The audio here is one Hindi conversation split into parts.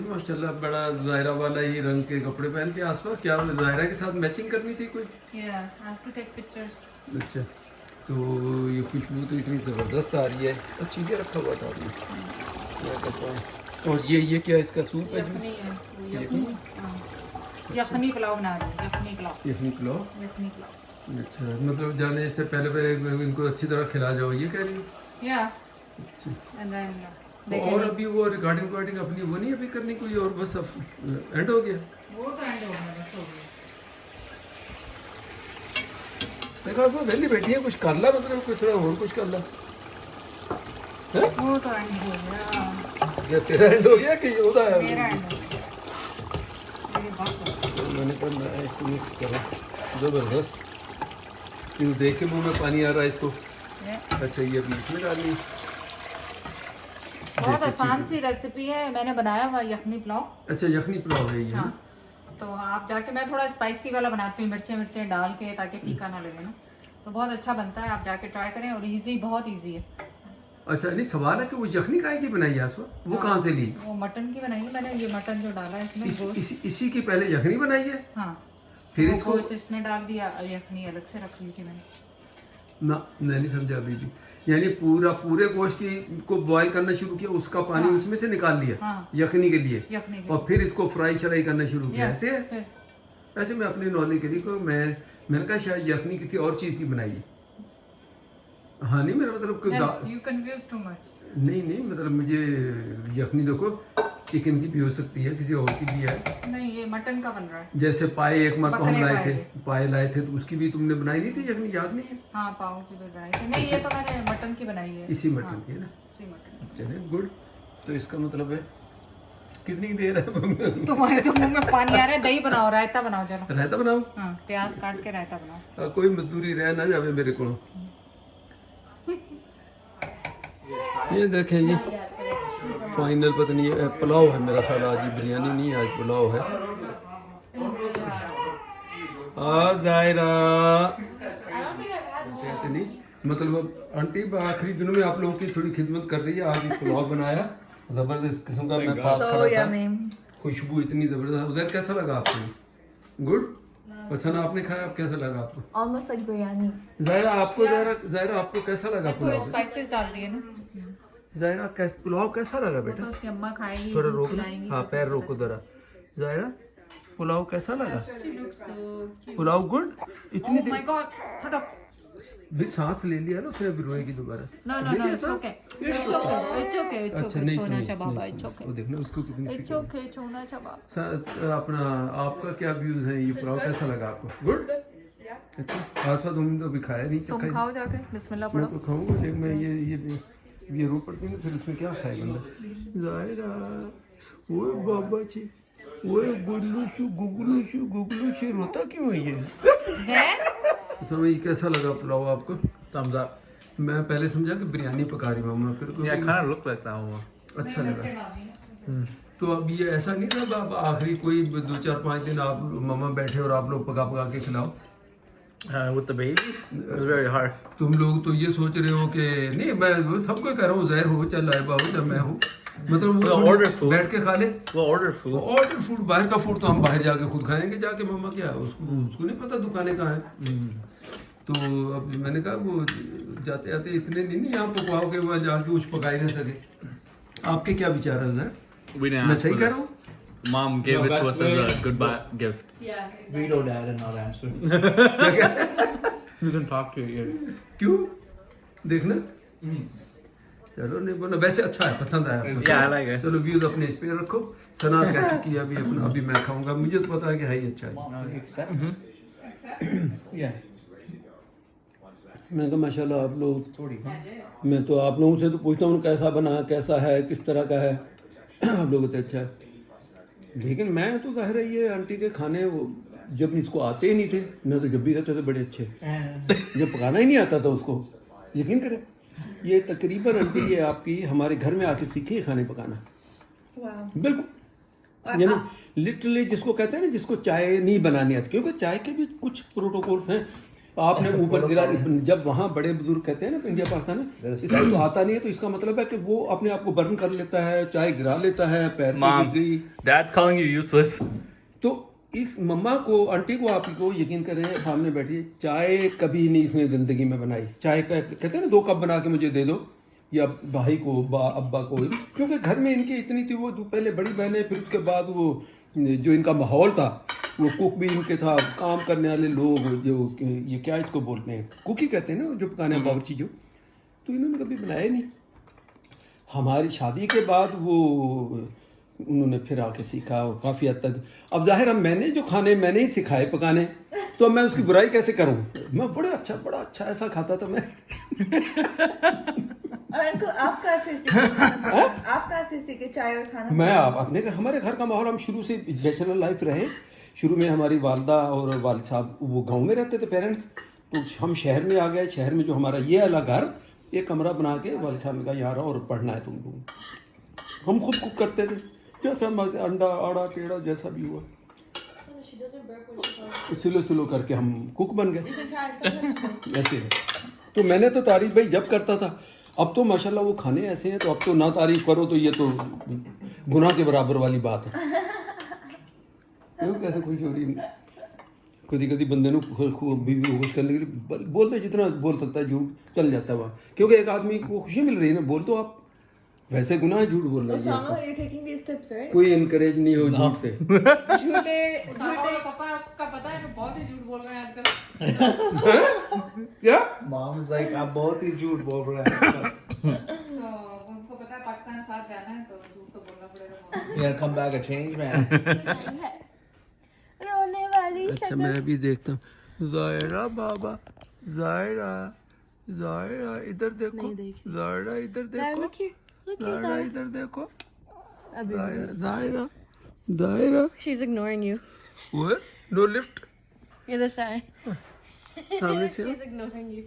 माशाल्लाह बड़ा ज़ायरा वाला ही रंग के कपड़े पहन के आसपास, क्या ज़ायरा के साथ मैचिंग करनी थी कोई? अच्छा, तो ये खुशबू तो इतनी ज़बरदस्त आ रही है। अच्छी ये रखा हुआ था आपने, क्या कहता है। और ये क्या इसका सूप है? यखनी पुलाव बना रही हूँ। यखनी पुलाव। अच्छा, मतलब जाने से पहले पहले इनको अच्छी तरह खिला जाओ, ये कह रही हो? अच्छा। और अभी वो रिकॉर्डिंग अपनी वो नहीं अभी करनी कोई, और बस अब एंड हो गया? वो तो एंड हो गया, बस हो गया। देखो उसमें वेली बैठी है, कुछ कर ला, मतलब कुछ थोड़ा और कुछ कर ला। वो तो एंड हो गया। ये तेरा एंड हो गया कि योदा है? मेरा एंड हो गया। मेरी बात हो गई। मैंने कहा मैं इसको मिक्स करा, ज़बरदस्त। क्यों देख के मुंह में पानी आ रहा है इसको। अच्छा, ये अभी इसमें डालनी। बहुत आसान सी रेसिपी है, मैंने बनाया हुआ यखनी पुलाव। अच्छा, यखनी पुलाव है ये? हाँ, तो आप जाके, मैं थोड़ा स्पाइसी वाला बनाती हूँ, मिर्चें डाल के, ताकि तीखा ना लगे ना, तो बहुत अच्छा बनता है। आप जाके ट्राई करें, और इजी, बहुत इजी है। अच्छा, नहीं सवाल है कि वो यखनी काहे की बनाई है आसवा? वो कहाँ से ली? वो मटन की बनाई है मैंने। ये मटन जो डाला है इसमें, इसी की पहले यखनी बनाई है? हाँ, फिर इसको इसमें डाल दिया, यखनी अलग से रख ली थी मैंने। ना, मैं नहीं समझा अभी भी। यानी पूरे गोश्त की को बॉईल करना शुरू किया, उसका पानी उसमें से निकाल लिया यखनी के लिए, और फिर इसको फ्राई शराई करना शुरू किया, ऐसे है? ऐसे मैं अपनी नॉलेज के लिए को मैंने कहा शायद यखनी किसी और चीज़ की बनाई है। हाँ, नहीं मेरा मतलब नहीं, मतलब मुझे यखनी देखो चिकन की भी हो सकती है, किसी और की भी है। नहीं, ये मटन का बन रहा है। जैसे पाए एक मरतबा हम लाए थे, तो उसकी भी तुमने बनाई नहीं थी यखनी, याद नहीं है? हाँ, पाव की भी बनाई थी। नहीं, ये तो मैंने मटन की बनाई है। इसी मटन की है ना? इसी मटन। चले, गुड। तो इसका मतलब है कितनी देर है? तुम्हारे तो मुंह में पानी आ रहा है। दही बनाओ, रायता बनाओ, चलो। रायता बनाओ? हाँ, प्याज काट के रायता बनाओ। कोई मजदूरी रह ना जावे मेरे को। ये देखें जी, फाइनल पता नहीं पुलाव है मेरा ख्याल, आज बिरयानी नहीं, आज पुलाव है। ज़ायरा नहीं, मतलब आंटी आखिरी दिनों में आप लोगों की थोड़ी खिदमत कर रही है। आज पुलाव बनाया, ज़बरदस्त किस्म का, मैं पास खड़ा था, खुशबू इतनी ज़बरदस्त। उधर कैसा लगा आपको? गुड पसंद? आपने खाया, आप कैसा लगा आपको? Almost like biryani. ज़ायरा आपको कैसा लगा थोड़े पुलाव? स्पाइसेस डाल दिए ना। ज़ायरा पुलाव कैसा लगा वो बेटा? तो उसकी अम्मा खाएगी, थोड़ा दूध रोक, पिलाएंगी। हाँ पैर रोको जरा। ज़ायरा पुलाव कैसा लगा? पुलाव गुड? इतनी Oh my God, हटो। भी सांस ले लिया ना उसने, अभी रोएगी दोबारा? No, it's okay. It's okay. अच्छा, नहीं छोना शबाब, it's वो okay. देखना उसको कितनी It's फिक्र है। okay, छोना शबाब। अपना आपका क्या व्यूज है? ये पुलाव कैसा लगा आपको? गुड? अच्छा, खास बात हमने तो अभी खाया नहीं, तुम चखा खाओ जाके, बिस्मिल्लाह मैं पढ़ो। तो खाऊंगा, लेकिन मैं ये रो पड़ती है ना, फिर उसमें क्या खाए बंदा? ज़ायरा ओए बाबा जी, ओए गुगलू शू रोता क्यों है ये? समझ, कैसा लगा पुलाव आपको? Thumbs up. मैं पहले समझा कि बिरयानी पका रही मामा, फिर Yeah, it kind of looked like that one. अच्छा लगा। तो अब ये ऐसा नहीं था अब आखिरी कोई 2-4-5 दिन आप मामा बैठे और आप लोग पका के खिलाओ? With the baby, it was very hard. तुम लोग तो ये सोच रहे हो कि नहीं, मैं सबको कह रहा हूँ, ज़ाहिर हो चाहे लाइबा हो चाहे मैं हूँ, मतलब वो order food. बैठ के खा ले। We'll order food. Order food, बाहर का फूड तो हम बाहर जाके खुद खाएंगे जाके, मामा क्या उसको नहीं पता दुकानें कहाँ है। तो अब मैंने कहा वो जाते आते इतने नहीं यहाँ पकवाओ के वहाँ जाके कुछ पका ही ना सके। आपके क्या विचार है उधर? We didn't मैं ask सही for कह this. रहा हूँ? Mom gave it to us as a goodbye gift. Veto dad and not answer. क्या? You can talk to it. क्यों? देखना चलो, नहीं बोलना, वैसे अच्छा है, पसंद आया आपको? Yeah, I like it. चलो व्यूज अपने इस पे रखो। सना कह चुकी है अभी मैं खाऊंगा, मुझे तो पता है कि है ही अच्छा है। Mom, do you accept? Yeah. मैंने कहा माशाल्लाह आप लोग, Sorry, huh? मैं तो आप लोगों से तो पूछता हूँ कैसा बना, कैसा है, किस तरह का है। आप लोग तो अच्छा है, लेकिन मैं तो जाहिर है ये आंटी के खाने जब इसको आते ही नहीं थे, मैं तो जब भी रहते थे बड़े अच्छे, जब पकाना ही नहीं आता था उसको, यकीन करें। ये तकरीबन आंटी ये आपकी हमारे घर में आके सीखी है खाने पकाना। बिल्कुल, यानी लिटरली जिसको कहते हैं ना, जिसको चाय नहीं बनानी आती, क्योंकि चाय के भी कुछ प्रोटोकॉल्स हैं आपने ऊपर गिरा। जब वहाँ बड़े बुजुर्ग कहते हैं ना इंडिया पाकिस्तान में इसका तो आता नहीं है, तो इसका मतलब है कि वो अपने आप को बर्न कर लेता है, चाय गिरा लेता है, पैर पे Mom, गिर गई। Dad's calling you useless. तो इस मम्मा को, आंटी को, आप को यकीन करें सामने बैठी, चाय कभी नहीं इसने ज़िंदगी में बनाई। चाय का कहते हैं ना 2 कप बना के मुझे दे दो, या भाई को, अब्बा को, क्योंकि घर में इनकी इतनी थी। वो पहले बड़ी बहनें, फिर उसके बाद वो जो इनका माहौल था, वो कुक भी इनके था, काम करने वाले लोग, जो ये क्या इसको बोलते हैं, कुक ही कहते हैं ना जो पकाने बावर्ची जो, तो इन्होंने कभी बनाया नहीं। हमारी शादी के बाद वो उन्होंने फिर आके सीखा काफ़ी हद तक। अब जाहिर है मैंने जो खाने मैंने ही सिखाए पकाने, तो मैं उसकी बुराई कैसे करूं? मैं बड़ा अच्छा ऐसा खाता था मैं। और अंकल आप कहाँ से सीखे? आप कहाँ से सीखे चाय और खाना? मैं अपने घर, हमारे घर का माहौल, हम शुरू से बैचलर लाइफ रहे। शुरू में हमारी वालदा और वालिद साहब वो गांव में रहते थे पेरेंट्स, तो हम शहर में आ गए। शहर में जो हमारा ये वाला घर, एक कमरा बना के वालिद साहब ने कहा यहाँ रहो और पढ़ना है तुमको। हम खुद कुक करते थे, जैसा मजे, अंडा आड़ा टेढ़ा जैसा भी हुआ, स्लो करके हम कुक बन गए ऐसे है। तो मैंने तो तारीफ भाई जब करता था, अब तो माशाल्लाह वो खाने ऐसे हैं, तो अब तो ना तारीफ करो तो ये तो गुनाह के बराबर वाली बात है। क्यों कैसे खुश हो रही? कभी बंदे ने बीवी को खुश करने के लिए बोलते, जितना बोल सकता है झूठ चल जाता है वहाँ, क्योंकि एक आदमी को खुशी मिल रही है ना, बोल तो आप। वैसे गुनाह है झूठ बोलना है। Osama, you're taking these tips, right? कोई इनकरेज नहीं हो झूठ से। झूठे पापा का पता है कि बहुत ही झूठ बोल रहे हैं आजकल। क्या? Mom's like, आप बहुत ही झूठ बोल रहे हैं। तो उनको पता है पाकिस्तान साथ जाना है, तो झूठ तो बोलना पड़ेगा। You gotta come back a change man. रोने वाली अच्छा मैं भी देखता हूँ। जायरा बाबा, जायरा इधर देखो, जायरा इधर देखो, जायरा इधर देखो, जायरा। She's ignoring you. वो नो लिफ्ट Other side. सामने से। She's ignoring you.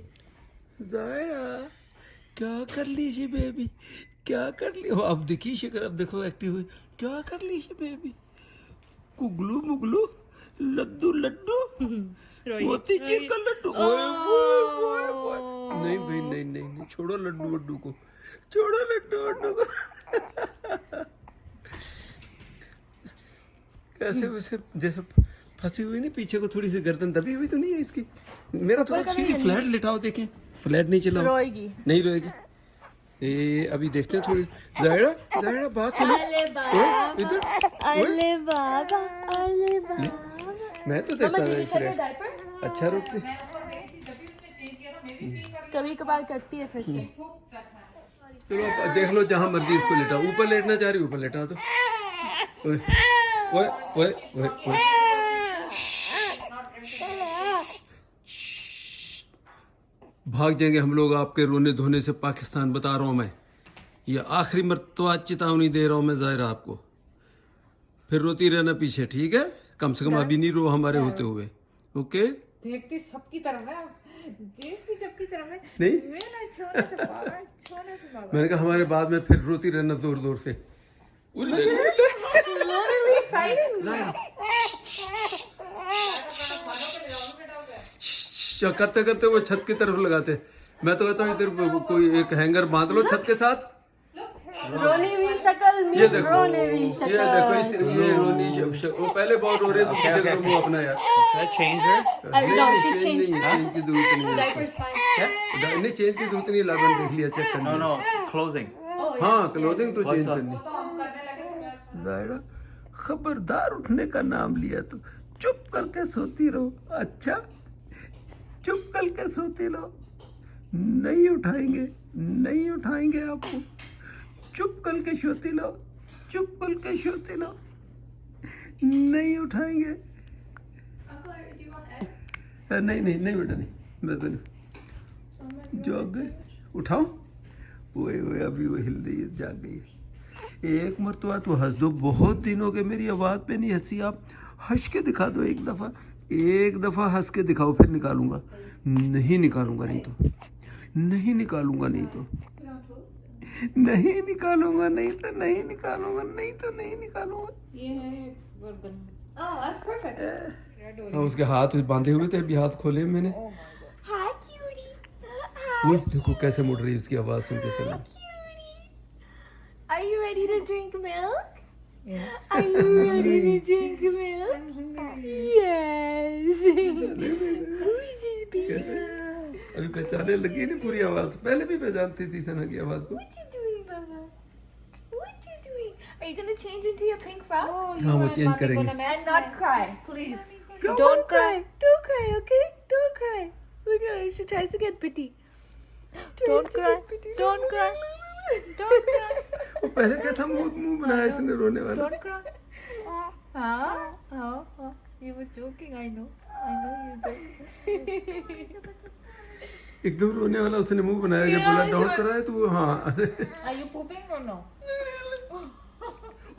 जायरा क्या कर ली सी बेबी, क्या कर ली? हो अब देखी शिकर, अब देखो एक्टिव हुई। क्या कर ली सी बेबी? कुगलू मुगलू, लड्डू मोती चीर का लड्डू। ओए नहीं भाई, नहीं छोड़ो लड्डू वड्डू को, छोड़ो लड्डू वड्डू को। कैसे वैसे जैसे फंसी हुई नहीं, पीछे को थोड़ी सी गर्दन दबी हुई तो नहीं है इसकी। मेरा थोड़ा सीधी फ्लैट लिटाओ, देखें फ्लैट नहीं चलाओ। रोएगी। नहीं रोएगी। अभी देखते हैं थोड़ी। जायरा बात सुनो। इधर अले बाबा, अले बाबा। मैं तो देखता था फ्लैट। अच्छा रुकते। कभी कभार करती है फिर से। चलो अब देख लो जहाँ मर्जी इसको लेटाओ। ऊपर लेटना चाह रही ऊपर लेटा दो। ओए भाग जाएंगे हम लोग आपके रोने धोने से पाकिस्तान, बता रहा हूँ मैं। ये आखिरी मर्तबा चेतावनी दे रहा हूँ मैं ज़ाहिरा आपको। फिर रोती रहना पीछे, ठीक है? कम से कम अभी नहीं रो हमारे होते हुए। ओके? देखती सबकी तरफ है, देखती सबकी तरफ है। नहीं मेरा छोड़ने से बाबा। मैंने कहा हमारे बाद में फिर रोती रहना जोर से। करते करते वो छत की तरफ लगाते। मैं तो कहता हूँ इधर कोई एक हैंगर बांध लो छत के साथ। रोनी भी शक्ल में, ये देखो, रोने भी ये शक्ल। देखो ये रोनी वो पहले बहुत रो रहे थे, पीछे करो मुंह अपना यार। Should I change her? No, she changed. Change की जरूरत नहीं है Diaper's fine. नहीं, चेंज की जरूरत नहीं है। लावन देख लिया, चेक कर No, लिया। no, clothing. हाँ क्लोथिंग तो चेंज What's up? करनी। तो हम करने लगे तो मैं जायरा खबरदार उठने का नाम लिया तो चुप करके सोती रहो। अच्छा चुप करके सोती रहो, नहीं उठाएंगे आपको। चुप करके सोती रहो, चुप करके सोती रहो, नहीं उठाएंगे। नहीं बेटा नहीं, मैं तो नहीं। जाग गए, उठाओ। ओए अभी वो हिल रही है, जाग गई है। एक मरतबा तो हंस दो, बहुत दिन हो गए मेरी आवाज़ पे नहीं हंसी। आप हंस के दिखा दो एक दफ़ा हंस के दिखाओ, फिर निकालूंगा। नहीं निकालूंगा नहीं तो नहीं निकालूंगा। ये है बर्गर। Oh, that's perfect. उसके हाथ बांधे हुए थे, अभी हाथ खोले मैंने। वो देखो कैसे मुड़ रही है उसकी आवाज सुनते समय। Are you ready to drink milk? Yes. Are you ready to drink milk? Yes. Who's this baby? कैसे अभी पहचाने लगी नहीं पूरी आवाज, पहले भी पहचानती थी सना की आवाज को। What you doing, Mama? What you doing? Are you gonna change into your pink frock? हाँ वो चेंज करेंगे। And not cry, please. Come Don't cry. Don't cry, okay? Don't cry. Look at her. She tries to get pretty. Don't cry. Don't cry. Don't cry. वो पहले कैसा मुंह बनाया इसने रोने वाला। Don't cry. Huh? You were joking, I know. I know you joking. एकदम रोने वाला उसने मुंह बनाया जब बोला डॉट करा है तो वो हाँ। Are you pooping or no?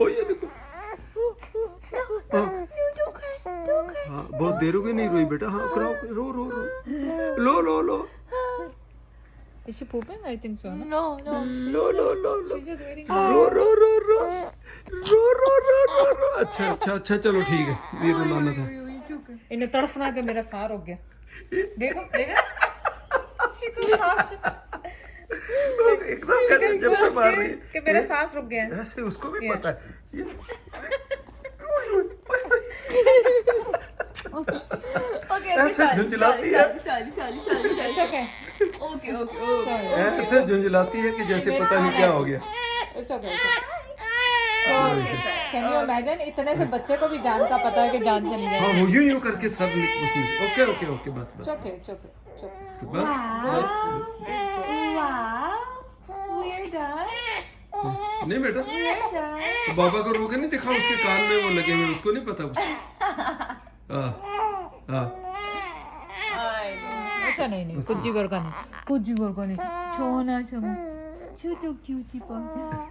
ओ ये देखो हाँ No, don't cry. Don't cry. हाँ बहुत देर हो गई नहीं रोई बेटा। हाँ कराओ रो रो रो लो लो लो Is she pooping? I think so. No. No. Low low low low She's just waiting. रो रो रो रो रो रो रो रो रो अच्छा अच्छा अच्छा चलो ठीक है ये तो लाना था। इन्हें तड़फना के मेरा सार हो गया। देखो देखो। She goes fast. एकदम कैसे जब से मार रही है कि मेरा सांस रुक गया है। ऐसे उसको भी पता है ये Okay, ऐसे झुंझलाती है It's okay. Okay. ऐसे झुंझलाती है कि जैसे पता नहीं क्या हो गया। It's okay. Can you imagine? इतने से बच्चे को भी जान का पता है कि जान चली जाए। हाँ वो यूं करके सब उसमें से ओके ओके ओके बस बस It's okay. It's okay. It's okay. बस Wow. We're done. नहीं बेटा We're done. तो बाबा को रोके नहीं दिखा उसके कान में वो लगे हुए उसको नहीं पता कुछ। हाँ अच्छा नहीं कुछ वर्गा नहीं छोना समय छोटो क्यूटी पर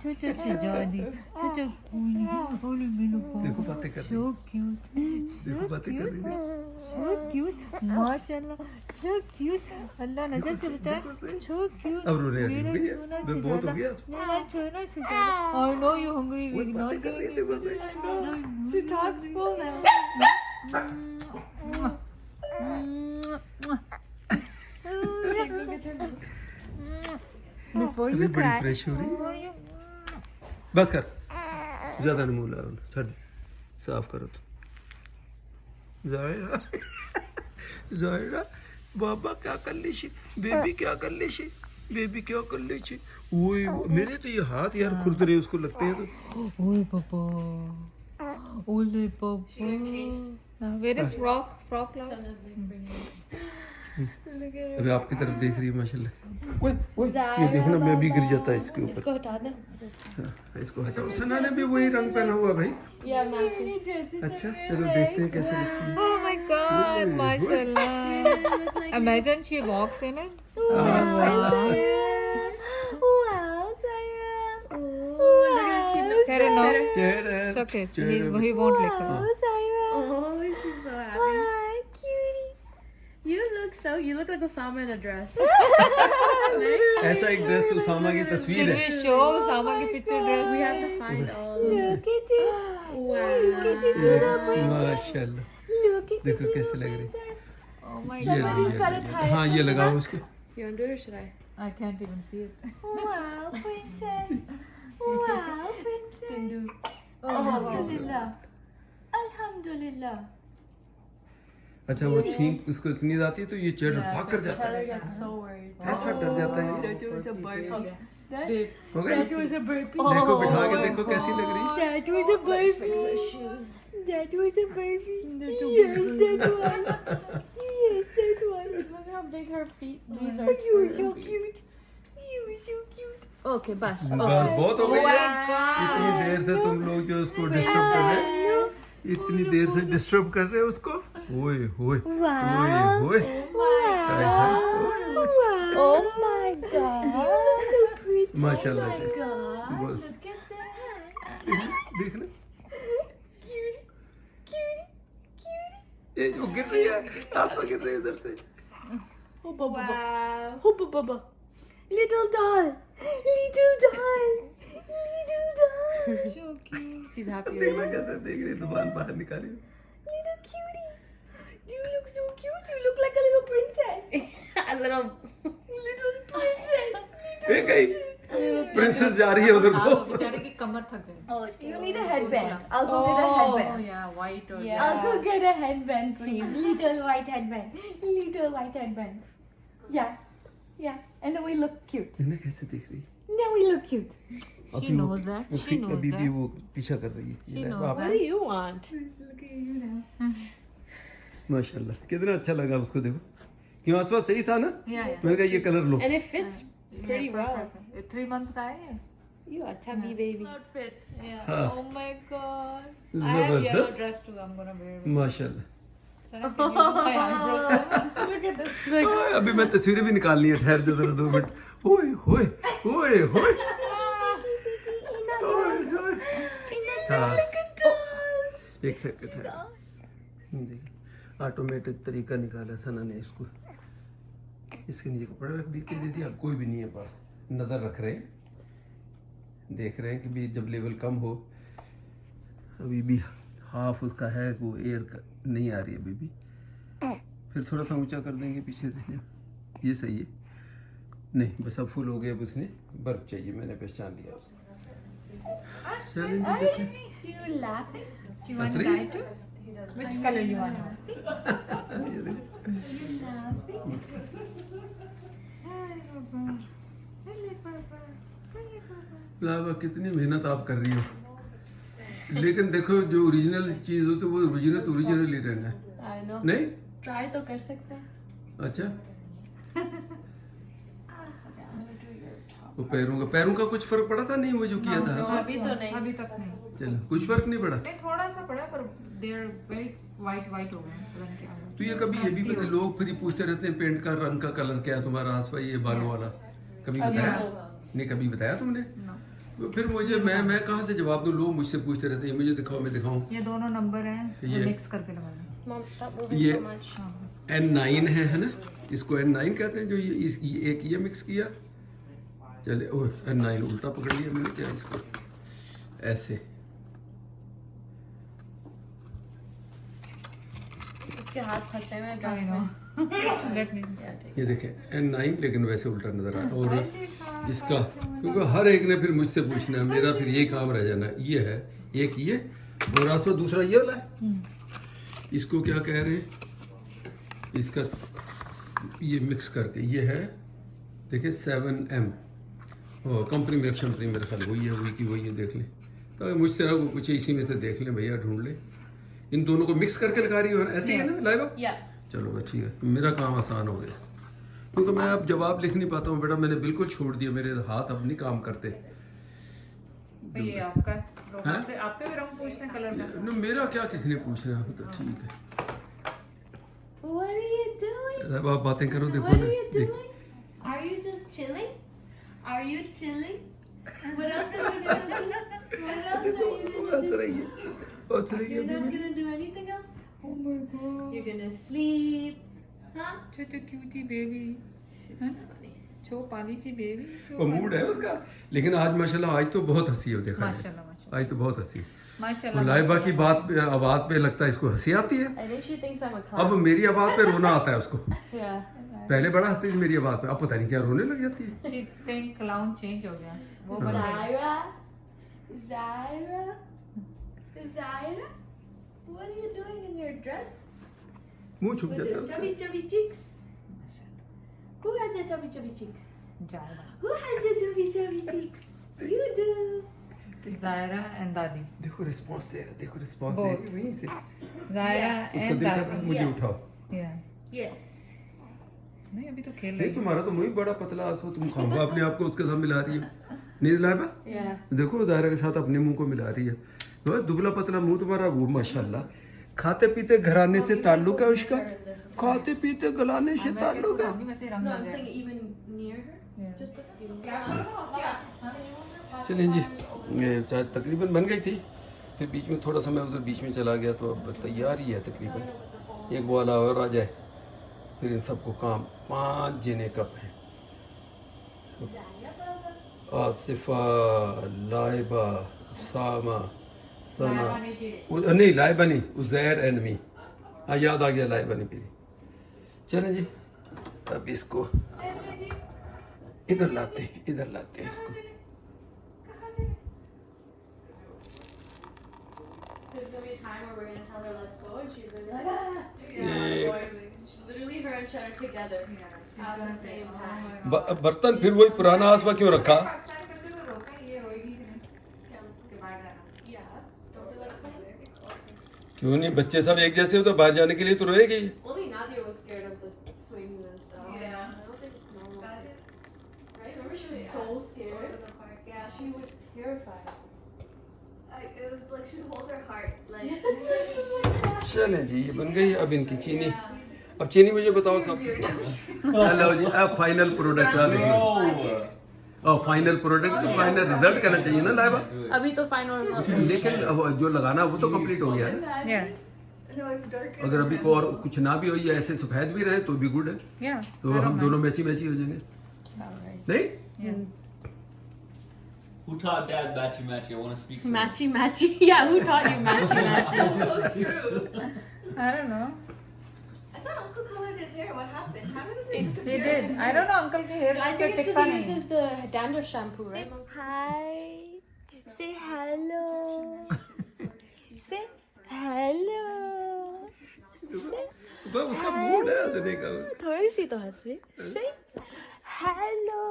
छोटो से जादी छोटो कूली ओले मेनू देखो बातें कर रही so cute देखो बातें कर रही है। so cute माशाल्लाह so cute अल्लाह नजर से बचाए so cute अब रोने लगी मेरा भैया छोना मैं से बहुत हो ज्यादा गया मेरा छोना से ज्यादा I know you hungry we बातें not कर रही giving थी you बस एक। She talks full now. before अभी you बड़ी cry फ्रेश हो रही है। before you बस कर ज्यादा नहीं मुंह लगाओ छोड़ दे साफ करो तो जायरा जायरा बाबा क्या कर ली शी बेबी क्या कर ली शी बेबी क्या कर ली शी ओए मेरे तो ये हाथ यार खुरद रहे उसको लगते हैं तो ओए पापा ओले पापा where is frog class अभी आपकी तरफ देख रही है माशाल्लाह। ओए ओए ये देखना मैं भी गिर जाता है इसके ऊपर। इसको हटा दे. इसको हटाओ सना ने भी वही रंग पहना हुआ भाई। Yeah, matching. अच्छा चलो देखते हैं कैसे लगती है। oh my god mashallah imagine she walks in it Wow, Sarah. Sarah no चेहरा it's okay he won't lick her Oh, she's so happy. Hi, cutie. You look like Osama in a dress. ऐसा एक ड्रेस उसामा की तस्वीर should है। we show Sama ki picture dress We have to find all. Look at this. Wow. Look at this little princess. माशाल्लाह Look at this देखो कैसे little लग रही है। princess. oh my ये god लो, हाँ ये लगाओ उसको। You want to do it or should I? I can't even see it Wow, princess. Wow, princess. Alhamdulillah. Alhamdulillah. अच्छा वो छींक उसको नींद आती है तो ये चेहरा भाग कर जाता है। gets so worried. ऐसा डर जाता है ये। That was a burpee. babe हो गया? That was a burpee. देखो बिठा के देखो कैसी लग रही है। That was a burpee. Shoes. That was a burpee. Yes, that was. Yes, that was. Look how big her feet. These are. But you were so her feet. cute. You were so cute. Okay, bas. बस बहुत हो गई है। Wow. इतनी देर से तुम लोग जो उसको डिस्टर्ब कर रहे हैं, इतनी देर से डिस्टर्ब कर रहे हो उसको। ओए ओए ओए ओए हाय हाय, ओए, Oh my god. You look so pretty. माशाल्लाह से God. बोल Look at that. देखना Cutie. Cutie. Cutie. ये जो गिर रही है आसमा गिर रही है इधर से। Hubba bubba. Wow. Hubba bubba. Little doll. Little doll. Little doll. so cute She's happy. देखना कैसे देख रही है जुबान बाहर निकाली। Little cutie. You look so cute. You look like a little princess. A little. Little princess. ये गई प्रिंसेस जा रही है उधर को बेचारे की कमर थक गई Oh, you need a headband. I'll go get a headband. या वाइट और Yeah. I'll go get a headband for you. Little white headband. Little white headband. Yeah. Yeah. And then we look cute. इन्हें कैसे देख रही है Then we look cute. she knows that she knows अभी भी that वो पीछा कर रही है she ये knows आप- What do you want? माशाल्लाह कितना अच्छा लगा उसको देखो क्यों आसपास सही था ना या मैंने कहा ये colour low And it fits pretty well. 3 month का है ये You are chubby baby. outfit yeah हाँ। oh my god I have yellow जबरदस्त dress too I'm gonna wear it माशाल्लाह Sarah, can you do my eyebrows look at this ओए, अभी मैं तस्वीरें भी निकालनी है ठहर जा जरा 2 मिनट ओए होए ओए होए ओए, ओए। हाँ, एक सेकंड है देखिए ऑटोमेटिक तरीका निकाला सना ने इसको इसके नीचे कपड़ा रख के दे दिया कोई भी नहीं है बाहर नज़र रख रहे हैं देख रहे हैं कि भी जब लेवल कम हो अभी भी हाफ उसका है वो एयर नहीं आ रही अभी भी फिर थोड़ा सा ऊंचा कर देंगे पीछे से ये सही है नहीं बस अब फुल हो गया अब उसने बर्फ चाहिए मैंने पहचान लिया उसको चलें जी देखें You laughing? do you want That's to right. dye too which color you want ये देखो। लावा कितनी मेहनत आप कर रही हो लेकिन देखो जो ओरिजिनल चीज हो तो वो ओरिजिनल ही रहना है I know. नहीं Try तो कर सकते हैं. अच्छा वो पैरों का कुछ फर्क पड़ा था नहीं वो जो किया था No, अभी तो नहीं. अभी तक नहीं चलो कुछ फर्क नहीं पड़ा नहीं थोड़ा सा पड़ा पर दे आर वेरी वाइट हो गए रंग के आगे तो ये कभी ये भी पता लोग फिर ही पूछते रहते हैं पेंट का रंग का कलर क्या है तुम्हारा आसपास ये बालों वाला कभी बताया नहीं कभी बताया तुमने तो फिर मुझे मैं कहाँ से जवाब दूं लोग मुझसे पूछते रहते हैं मुझे दिखाओ मैं दिखाऊं ये दोनों नंबर हैं ये- मिक्स करके लगाना Mom, stop moving ये so much. N9 है ना इसको N9 कहते हैं जो ये एक ये मिक्स किया चले ओह N9 उल्टा पकड़ लिया मैंने क्या इसको ऐसे इसके हाथ फंसे हुए हैं I ड्रेस know. में. Let me. ये देखें N9 लेकिन वैसे उल्टा नजर आया और इसका क्योंकि हर एक ने फिर मुझसे पूछना है मेरा फिर यही काम रह जाना ये है एक ये और आसपास दूसरा ये वाला है इसको क्या कह रहे हैं इसका ये मिक्स करके ये है देखिए 7M और कंपनी मेरे शंपनी मेरे ख्याल वही की वही है देख लें तो अगर मुझ तरह को कुछ इसी में से देख लें भैया ढूंढ लें इन दोनों को मिक्स करके लगा रही हो ना ऐसे ही है ना लाइबा Yeah. चलो बस ठीक है मेरा काम आसान हो गया क्योंकि मैं अब जवाब लिख नहीं पाता हूँ बेटा मैंने बिल्कुल छोड़ दिया मेरे हाथ अब नहीं काम करते तो ये आपका हैं? से आपके भी रंग पूछने कलर का न, मेरा क्या किसने पूछना है तो ठीक है What are you doing? अब आप बातें करो देखो What ना are you देख doing? Are you just chilling? Are you chilling? What else are you gonna do? What else are you gonna हंस रही है हंस रही You're है not gonna do anything else? Oh my god. You're gonna sleep. Huh? छोटे क्यूटी बेबी छो पाली सी बेबी वो मूड है उसका लेकिन आज माशाल्लाह आज तो बहुत हंसी हो देखा जाए। माशाल्लाह माशाल्लाह आज तो बहुत हंसी और माशाल्लाह लाइबा की बात पे आवाज पे लगता है इसको हंसी आती है I think she thinks I'm a अब clown. मेरी आवाज पे रोना आता है उसको Yeah. पहले बड़ा हंसती थी मेरी आवाज पे अब पता नहीं क्या रोने लग जाती है शी थिंक क्लाउन चेंज हो गया वो हाँ। बन गया Zaira? Zaira? What are you doing in your dress? मुंह छुप With जाता है the उसका chubby chubby cheeks? Who has the chubby chubby cheeks? Zaira Who has the chubby chubby cheeks? You do. Zaira and दादी देखो रिस्पांस दे रहा देखो रिस्पांस दे रही है वहीं से जायरा उसका एंड दिल कर रहा है दादी मुझे Yes. उठाओ या Yes. नहीं अभी तो खेल नहीं रही तुम्हारा तो मुंह ही बड़ा पतला आसो तुम खाऊंगा अपने आप को उसके साथ मिला रही हो नहीं लाइबा Yeah. देखो दायरा के साथ अपने मुंह को मिला रही है वो दुबला पतला मुंह तुम्हारा वो माशाल्लाह खाते पीते घराने से ताल्लुक है उसका खाते पीते गलाने से ताल्लुक है मैं से रंग No, आ I'm गया saying even near her. Yeah. Just a few. चलें जी ये चाय तकरीबन बन गई थी फिर बीच में थोड़ा सा मैं उधर बीच में चला गया तो अब तैयार ही है तकरीबन एक बोला और आ जाए फिर इन सबको काम 5 जिने कप हैं आसिफा लाइबा सामा सना नहीं लाइबा नहीं उजैर एंड मी हाँ याद आ गया लाइबा नहीं पीरी चलें जी अब इसको इधर लाते हैं इसको। There's gonna be a time where we're gonna tell her let's go, and she's gonna be like, ah. Yeah. Literally, her and Cheddar together at the same time. बर्तन फिर वही पुराना आसवा क्यों रखा? Yeah. Don't they like playing? क्यों नहीं, बच्चे सब एक जैसे हो तो बाहर जाने के लिए तो रोएगी। Only Nadia was scared of the swings and stuff. Yeah. I don't think no one. Right? Remember she was so scared? Yeah, she was terrified. It was like she'd hold her heart. Like, चलें जी, ये बन गई। अब इनकी चीनी, अब चीनी मुझे बताओ सब। हेलो जी, अब फाइनल प्रोडक्ट आ गया। और फाइनल प्रोडक्ट तो फाइनल रिजल्ट कहना चाहिए ना लाइबा। अभी तो फाइनल लेकिन अब जो लगाना वो तो कंप्लीट हो गया है ना। Yeah. no, it's darker. अगर अभी को और कुछ ना भी हो या ऐसे सफेद भी रहे तो भी गुड है। Yeah. तो हम दोनों मैची मैची हो जाएंगे, नहीं? Yeah. Who taught Dad matchy matchy? I want to speak. for him. matchy matchy. Yeah, who taught you matchy matchy? I don't know. I thought Uncle colored his hair. What happened? How did this He did. I don't know uncle के hair I पे think it's टिकता because he नहीं। uses the dandruff shampoo, right? Hi. Say hello. Say hello. बस उसका मूड है हंसने का। थोड़ी सी तो हंस रही। Say hello.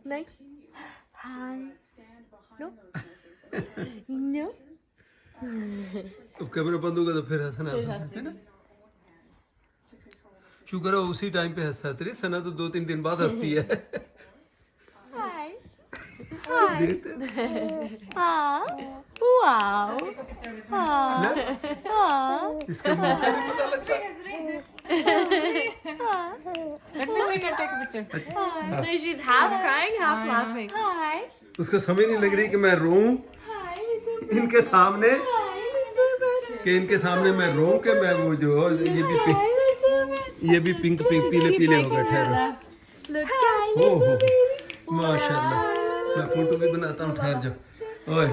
नहीं. Hi. No. No. अब कैमरा बंद होगा तो फिर हंसना है ना। शुक्र है उसी टाइम पे हंसा तेरी सना तो 2-3 दिन बाद हंसती है। Hi. देखते Ah. Wow. Ah. Ah. इसका मुंह का भी पता लगता है। Let me see her take a picture. No, she's half crying, half laughing. Hi. उसका समझ नहीं लग रही कि मैं रोऊं इनके सामने, कि इनके सामने मैं रोऊं कि मैं वो जो ये भी पिंक पीले पीले हो गए। ठहरो। Look, hi, ओहो माशाल्लाह, मैं फोटो भी बनाता हूँ, ठहर जाओ। ओए